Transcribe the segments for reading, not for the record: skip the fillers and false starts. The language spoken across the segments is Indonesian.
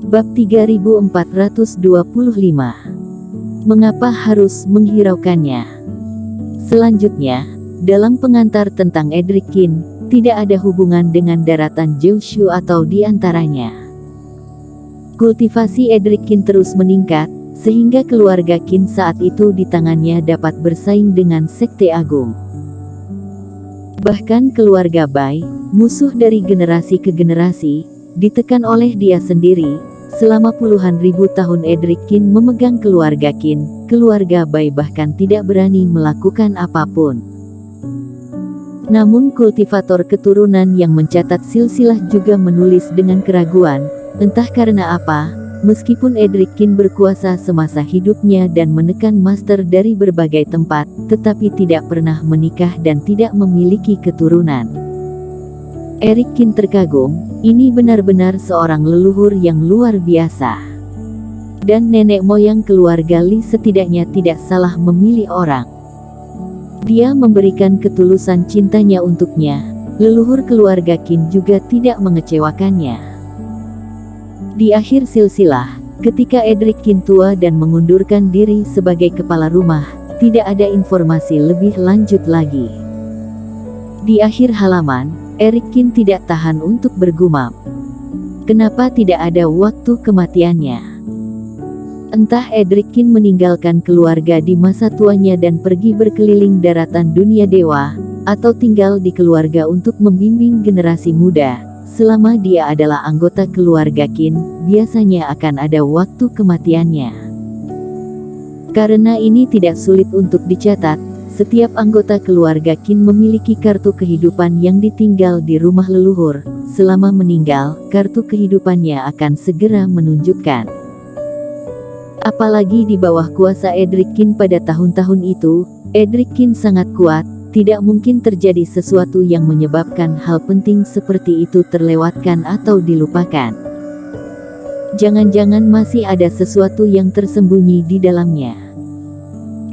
Bab 3425. Mengapa harus menghiraukannya? Selanjutnya, dalam pengantar tentang Edric Qin, tidak ada hubungan dengan daratan Jiushu atau di antaranya. Kultivasi Edric Qin terus meningkat, sehingga keluarga Qin saat itu di tangannya dapat bersaing dengan Sekte Agung. Bahkan keluarga Bai, musuh dari generasi ke generasi, ditekan oleh dia sendiri. Selama puluhan ribu tahun Edric Qin memegang keluarga Qin, keluarga Bai bahkan tidak berani melakukan apapun. Namun kultivator keturunan yang mencatat silsilah juga menulis dengan keraguan, entah karena apa, meskipun Edric Qin berkuasa semasa hidupnya dan menekan master dari berbagai tempat, tetapi tidak pernah menikah dan tidak memiliki keturunan. Edric Qin terkagum, ini benar-benar seorang leluhur yang luar biasa. Dan nenek moyang keluarga Li setidaknya tidak salah memilih orang. Dia memberikan ketulusan cintanya untuknya, leluhur keluarga Qin juga tidak mengecewakannya. Di akhir silsilah, ketika Edric Qin tua dan mengundurkan diri sebagai kepala rumah, tidak ada informasi lebih lanjut lagi. Di akhir halaman, Edric Qin tidak tahan untuk bergumam. Kenapa tidak ada waktu kematiannya? Entah Edric Qin meninggalkan keluarga di masa tuanya dan pergi berkeliling daratan dunia dewa, atau tinggal di keluarga untuk membimbing generasi muda. Selama dia adalah anggota keluarga Qin, biasanya akan ada waktu kematiannya. Karena ini tidak sulit untuk dicatat, setiap anggota keluarga Qin memiliki kartu kehidupan yang ditinggal di rumah leluhur. Selama meninggal, kartu kehidupannya akan segera menunjukkan. Apalagi di bawah kuasa Edric Qin pada tahun-tahun itu, Edric Qin sangat kuat, tidak mungkin terjadi sesuatu yang menyebabkan hal penting seperti itu terlewatkan atau dilupakan. Jangan-jangan masih ada sesuatu yang tersembunyi di dalamnya.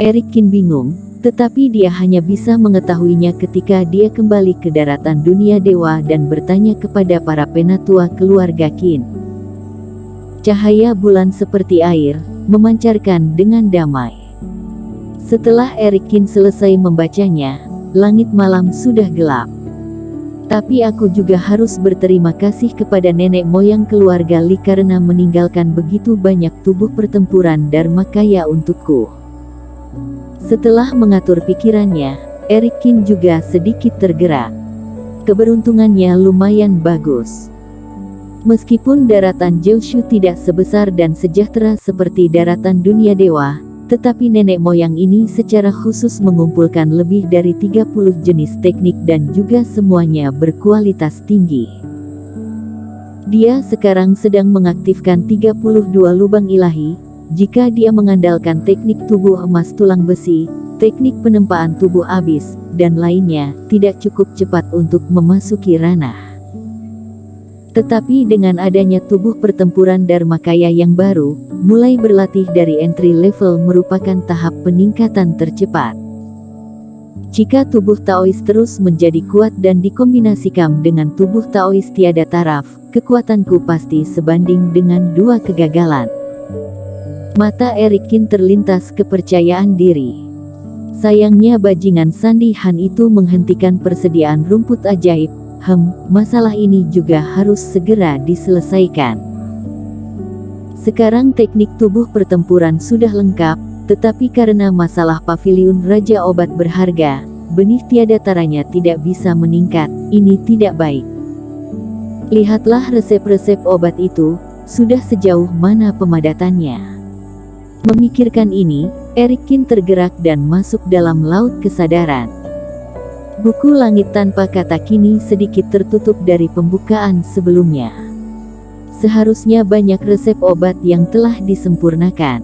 Edric Qin bingung, tetapi dia hanya bisa mengetahuinya ketika dia kembali ke daratan dunia dewa dan bertanya kepada para penatua keluarga Qin. Cahaya bulan seperti air, memancarkan dengan damai. Setelah Edric Qin selesai membacanya, langit malam sudah gelap. Tapi aku juga harus berterima kasih kepada nenek moyang keluarga Li karena meninggalkan begitu banyak tubuh pertempuran Dharmakaya untukku. Setelah mengatur pikirannya, Edric Qin juga sedikit tergerak. Keberuntungannya lumayan bagus. Meskipun daratan Jiushu tidak sebesar dan sejahtera seperti daratan dunia dewa, tetapi nenek moyang ini secara khusus mengumpulkan lebih dari 30 jenis teknik dan juga semuanya berkualitas tinggi. Dia sekarang sedang mengaktifkan 32 lubang ilahi. Jika dia mengandalkan teknik tubuh emas tulang besi, teknik penempaan tubuh abis, dan lainnya, tidak cukup cepat untuk memasuki ranah. Tetapi dengan adanya tubuh pertempuran Dharmakaya yang baru, mulai berlatih dari entry level merupakan tahap peningkatan tercepat. Jika tubuh Taois terus menjadi kuat dan dikombinasikan dengan tubuh Taois tiada taraf, kekuatanku pasti sebanding dengan 2 kegagalan. Mata Edric Qin terlintas kepercayaan diri. Sayangnya bajingan Sandi Han itu menghentikan persediaan rumput ajaib. Masalah ini juga harus segera diselesaikan. Sekarang teknik tubuh pertempuran sudah lengkap, tetapi karena masalah paviliun Raja Obat berharga, benih tiada taranya tidak bisa meningkat. Ini tidak baik. Lihatlah resep-resep obat itu, sudah sejauh mana pemadatannya. Memikirkan ini, Edric Qin tergerak dan masuk dalam laut kesadaran. Buku Langit Tanpa Kata kini sedikit tertutup dari pembukaan sebelumnya. Seharusnya banyak resep obat yang telah disempurnakan.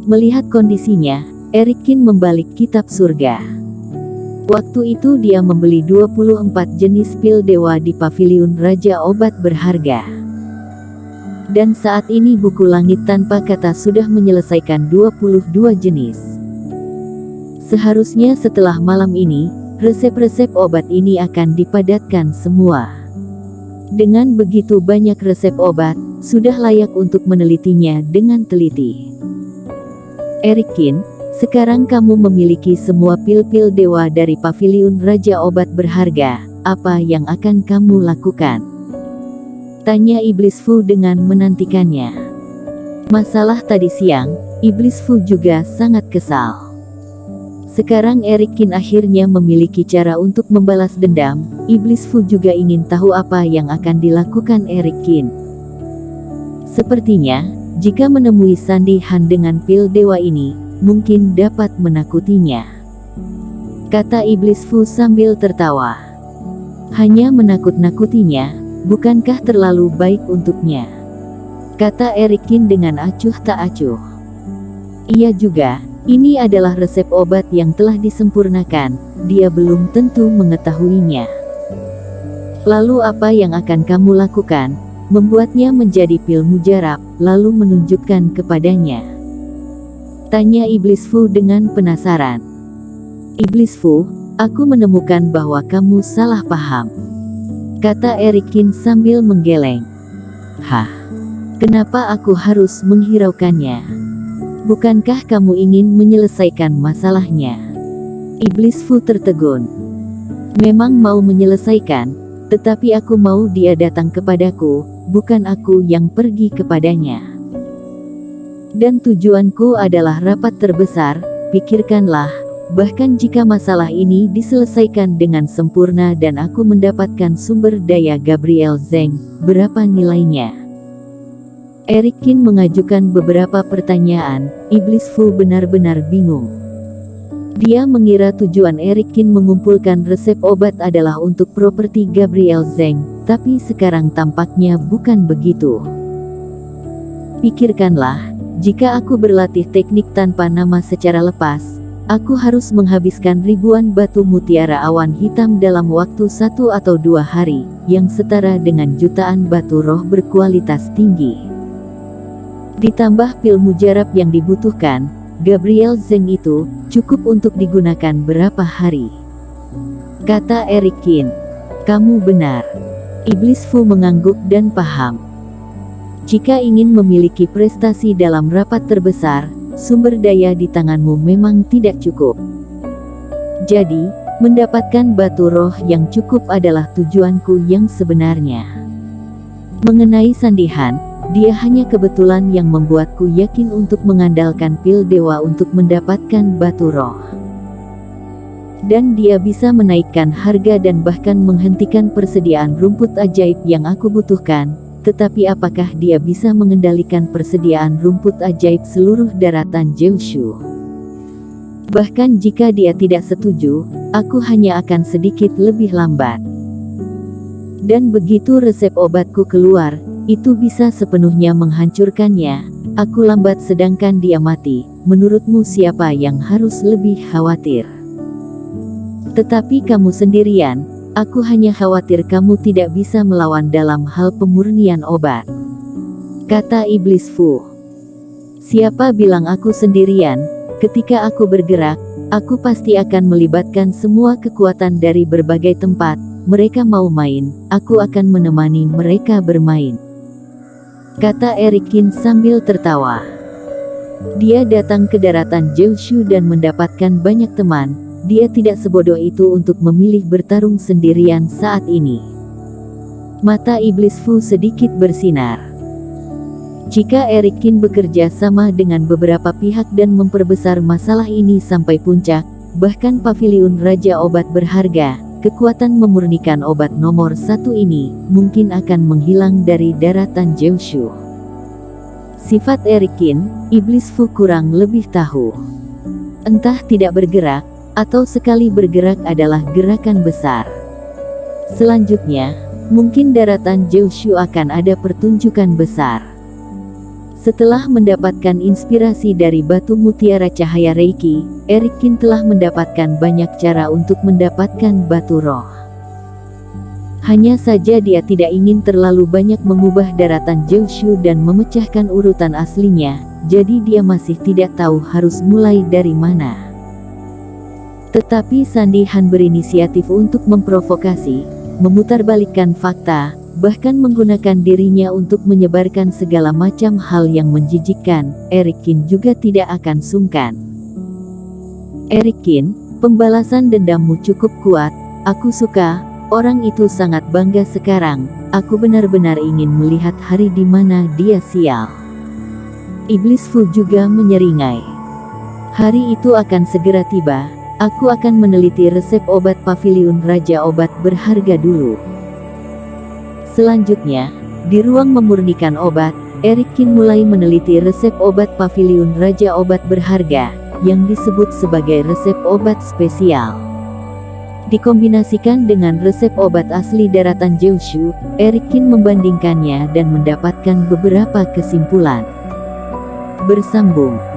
Melihat kondisinya, Edric Qin membalik kitab surga. Waktu itu dia membeli 24 jenis pil dewa di paviliun Raja Obat berharga. Dan saat ini buku Langit Tanpa Kata sudah menyelesaikan 22 jenis. Seharusnya setelah malam ini, resep-resep obat ini akan dipadatkan semua. Dengan begitu banyak resep obat, sudah layak untuk menelitinya dengan teliti. Eric Kin, sekarang kamu memiliki semua pil-pil dewa dari paviliun Raja Obat Berharga, apa yang akan kamu lakukan? Tanya Iblis Fu dengan menantikannya. Masalah tadi siang, Iblis Fu juga sangat kesal. Sekarang Eric Kin akhirnya memiliki cara untuk membalas dendam. Iblis Fu juga ingin tahu apa yang akan dilakukan Eric Kin. Sepertinya, jika menemui Sandy Han dengan pil dewa ini, mungkin dapat menakutinya. Kata Iblis Fu sambil tertawa. Hanya menakut-nakutinya, bukankah terlalu baik untuknya? Kata Eric Kin dengan acuh tak acuh. Iya juga. Ini adalah resep obat yang telah disempurnakan, dia belum tentu mengetahuinya. Lalu apa yang akan kamu lakukan? Membuatnya menjadi pil mujarab, lalu menunjukkan kepadanya. Tanya Iblis Fu dengan penasaran. Iblis Fu, aku menemukan bahwa kamu salah paham. Kata Eric Kin sambil menggeleng. Hah? Kenapa aku harus menghiraukannya? Bukankah kamu ingin menyelesaikan masalahnya? Iblis Fu tertegun. Memang mau menyelesaikan, tetapi aku mau dia datang kepadaku, bukan aku yang pergi kepadanya. Dan tujuanku adalah rapat terbesar, pikirkanlah, bahkan jika masalah ini diselesaikan dengan sempurna dan aku mendapatkan sumber daya Gabriel Zeng, berapa nilainya? Eric Kin mengajukan beberapa pertanyaan. Iblis Fu benar-benar bingung. Dia mengira tujuan Eric Kin mengumpulkan resep obat adalah untuk properti Gabriel Zeng, tapi sekarang tampaknya bukan begitu. Pikirkanlah, jika aku berlatih teknik tanpa nama secara lepas, aku harus menghabiskan ribuan batu mutiara awan hitam dalam waktu 1 atau 2 hari, yang setara dengan jutaan batu roh berkualitas tinggi. Ditambah pil mujarab yang dibutuhkan, Gabriel Zeng itu cukup untuk digunakan berapa hari? Kata Eric Kin. Kamu benar. Iblis Fu mengangguk dan paham. Jika ingin memiliki prestasi dalam rapat terbesar, sumber daya di tanganmu memang tidak cukup. Jadi, mendapatkan batu roh yang cukup adalah tujuanku yang sebenarnya. Mengenai Sandy Han, dia hanya kebetulan yang membuatku yakin untuk mengandalkan pil dewa untuk mendapatkan batu roh. Dan dia bisa menaikkan harga dan bahkan menghentikan persediaan rumput ajaib yang aku butuhkan, tetapi apakah dia bisa mengendalikan persediaan rumput ajaib seluruh daratan Jiushu? Bahkan jika dia tidak setuju, aku hanya akan sedikit lebih lambat. Dan begitu resep obatku keluar, itu bisa sepenuhnya menghancurkannya. Aku lambat sedangkan dia mati. Menurutmu siapa yang harus lebih khawatir? Tetapi kamu sendirian. Aku hanya khawatir kamu tidak bisa melawan dalam hal pemurnian obat. Kata Iblis Fu. Siapa bilang aku sendirian? Ketika aku bergerak, aku pasti akan melibatkan semua kekuatan dari berbagai tempat. Mereka mau main, aku akan menemani mereka bermain. Kata Eric Kin sambil tertawa. Dia datang ke daratan Jiushu dan mendapatkan banyak teman. Dia tidak sebodoh itu untuk memilih bertarung sendirian saat ini. Mata Iblis Fu sedikit bersinar. Jika Eric Kin bekerja sama dengan beberapa pihak dan memperbesar masalah ini sampai puncak, bahkan paviliun Raja Obat Berharga, kekuatan memurnikan obat nomor 1 ini mungkin akan menghilang dari daratan Jiushu. Sifat Eric Kin, Iblis Fu kurang lebih tahu. Entah tidak bergerak, atau sekali bergerak adalah gerakan besar. Selanjutnya, mungkin daratan Jiushu akan ada pertunjukan besar. Setelah mendapatkan inspirasi dari batu mutiara cahaya Reiki, Eric Kin telah mendapatkan banyak cara untuk mendapatkan batu roh. Hanya saja dia tidak ingin terlalu banyak mengubah daratan Jiushu dan memecahkan urutan aslinya, jadi dia masih tidak tahu harus mulai dari mana. Tetapi Sandy Han berinisiatif untuk memprovokasi, memutarbalikkan fakta, bahkan menggunakan dirinya untuk menyebarkan segala macam hal yang menjijikkan, Erikin juga tidak akan sungkan. Erikin, pembalasan dendammu cukup kuat, aku suka, orang itu sangat bangga sekarang, aku benar-benar ingin melihat hari di mana dia sial. Iblis Fu juga menyeringai. Hari itu akan segera tiba, aku akan meneliti resep obat paviliun Raja Obat berharga dulu. Selanjutnya, di ruang memurnikan obat, Erikin mulai meneliti resep obat paviliun Raja Obat berharga, yang disebut sebagai resep obat spesial. Dikombinasikan dengan resep obat asli daratan Jiushu, Erikin membandingkannya dan mendapatkan beberapa kesimpulan. Bersambung.